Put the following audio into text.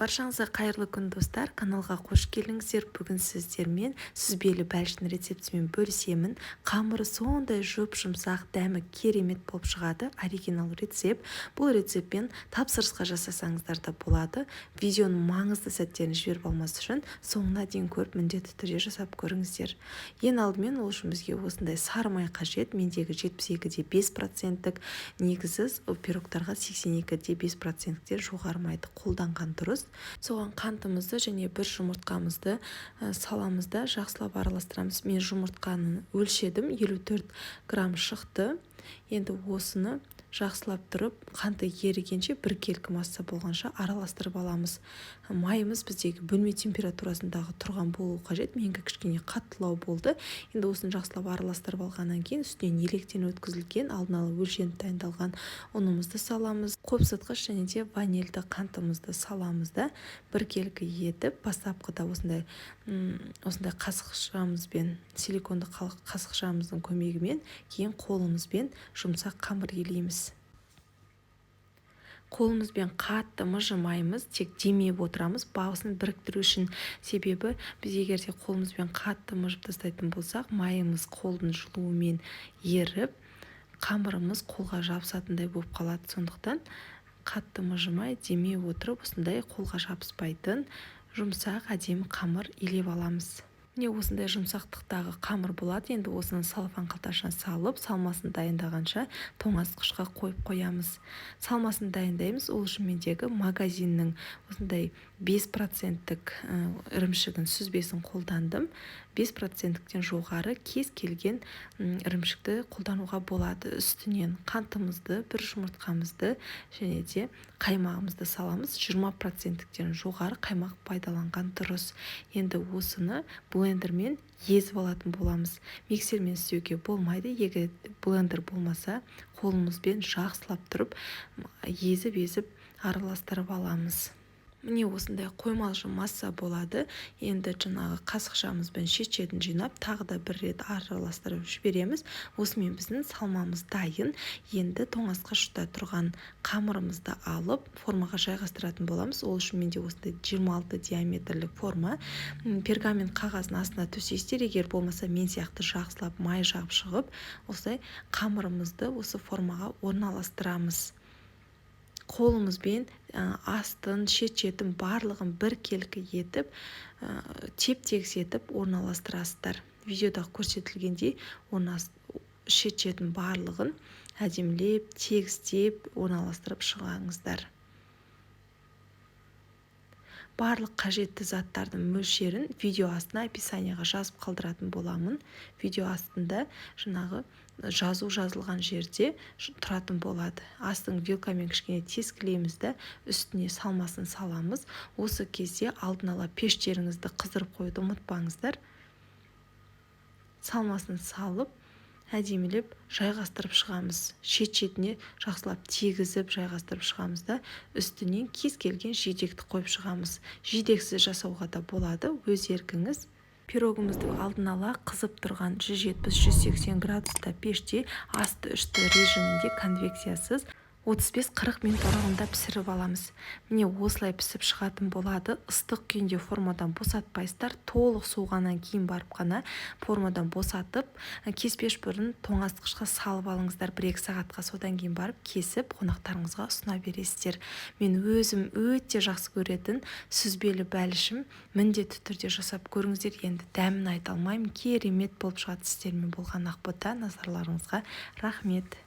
Баршаңызға қайырлы күн достар, каналға қош келдіңіздер. Бүгін сіздермен сүзбелі бәліштің рецептімен бөлісемін. Қамыры сондай жұп-жұмсақ, дәмі керемет болып шығады. Оригинал рецепт. Бұл рецептпен тапсырысқа жасасаңыздар да болады. Видеоның маңызды сәттерін жіберіп алмас үшін соңына дейін көріп міндетті түрде жасап көріңіздер. Ең алдымен ол үшін бізге осындай сары май қажет. Мендегі 72,5%, негізі пирогтарға 82,5%-тен жоғары майды қолданған дұрыс. Соған қантымызды және бір жұмыртқамызды саламыз да жақсылап араластырамыз. Мен жұмыртқаны өлшедім, 54 грамм шықты. Енді осыны жақсылап тұрып, қанты ерігенше бір келкі масса болғанша араластырып аламыз. Майымыз біздегі бөлме температурасындағы тұрған болу қажет. Менгі кішкене қаттылау болды. Енді осыны жақсылап араластырып алғаннан кейін үстінен електен өткізілген, алдын ала өлшеніп дайындалған ұнымызды саламыз. Қопсытқыш және де ванильді қантымызды саламыз да бір келкі етіп, бастапқыда осындай қасықшамызбен, силиконды қасықшамыздың көмегімен, кейін қолымызбен жұмсақ қамыр елейміз. Қолымызбен қатты мыжымаймыз, тек демеп отырамыз, бағысын біріктіру үшін. Себебі біз егерде қолымызбен қатты мыжып тастайтын болсақ, майымыз қолдың жылуымен еріп, қамырымыз қолға жабысатындай болып қалады. Сондықтан қатты мыжымай, демей отырып, осындай қолға жабыспайтын жұмсақ әдемі қамыр елеп аламыз. Міне осындай жұмсақтықтағы қамыр болады. Енді осыны салфан қалташына салып, салмасын дайындағанша тоңазытқышқа қойып қоямыз. Салмасын дайындаймыз. Ол үшін мендегі магазиннің осындай 5%-тік ірімшігін сүзбесін қолдандым. 5%-тен жоғары кез келген ірімшікті қолдануға болады. Үстінен қантымызды, бір жұмыртқамызды және де қаймағымызды саламыз. 20%-тен жоғары қаймақ пайдаланған дұрыс. Енді осыны блендермен езіп алатын боламыз. Миксермен істеуге болмайды. Егер блендер болмаса, қолымызбен жақсылап тұрып, езіп араластырып аламыз. Міне осындай қоймалжы масса болады. Енді жаңағы қасықшамызбен шет-шетін жинап, тағы да бір рет араластырып жібереміз. Осымен біздің салмамыз дайын. Енді тоңазытқышта тұрған қамырымызды алып, формаға жайғастыратын боламыз. Ол үшін менде осындай 26 диаметрлік форма. Пергамент қағазын астына төсейсіздер, егер болмаса мен сияқты жақсылап май жағып шығып, осылай қамырымызды осы формаға орналастырамыз. Қолымызбен астын, шет-шетін барлығын бір келкі етіп, теп-тегіс етіп орналастырасыздар. Видеода көрсетілгендей шет-шетін барлығын әдемілеп, тегістеп орналастырып шығаңыздар. Барлық қажетті заттардың мөлшерін видео астына описанияға жазып қалдыратын боламын. Видео астында жаңағы жазу жазылған жерде тұратын болады. Астың вилкамен кішкене тескілейміз де, үстіне салмасын саламыз. Осы кезде алдын ала пештеріңізді қыздырып қоюды ұмытпаңыздар. Салмасын салып, әдемілеп жайғастырып шығамыз. Шет-шетіне жақсылап тегізіп жайғастырып шығамыз да, үстінен кез келген жидекті қойып шығамыз. Жидексіз жасауға да болады, өз еркіңіз. Пирогымызды алдын ала қызып тұрған 170-180 градуста пеште асты-үсті режимінде конвекциясыз 35-40 минут аралығында пісіріп аламыз. Міне осылай пісіп шығатын болады. Ыстық күйінде формадан босатпайсыздар. Толық суығаннан кейін барып қана формадан босатып, кеспеш бұрын тоңазытқышқа салып алыңыздар 1-2 сағатқа, содан кейін барып кесіп қонақтарыңызға ұсына бересіздер. Мен өзім өте жақсы көретін сүзбелі бәлішім, міндетті түрде жасап көріңіздер. Енді дәмін айта алмаймын, керемет болып шығады. Сіздермен болған ақбота, назарларыңызға рахмет.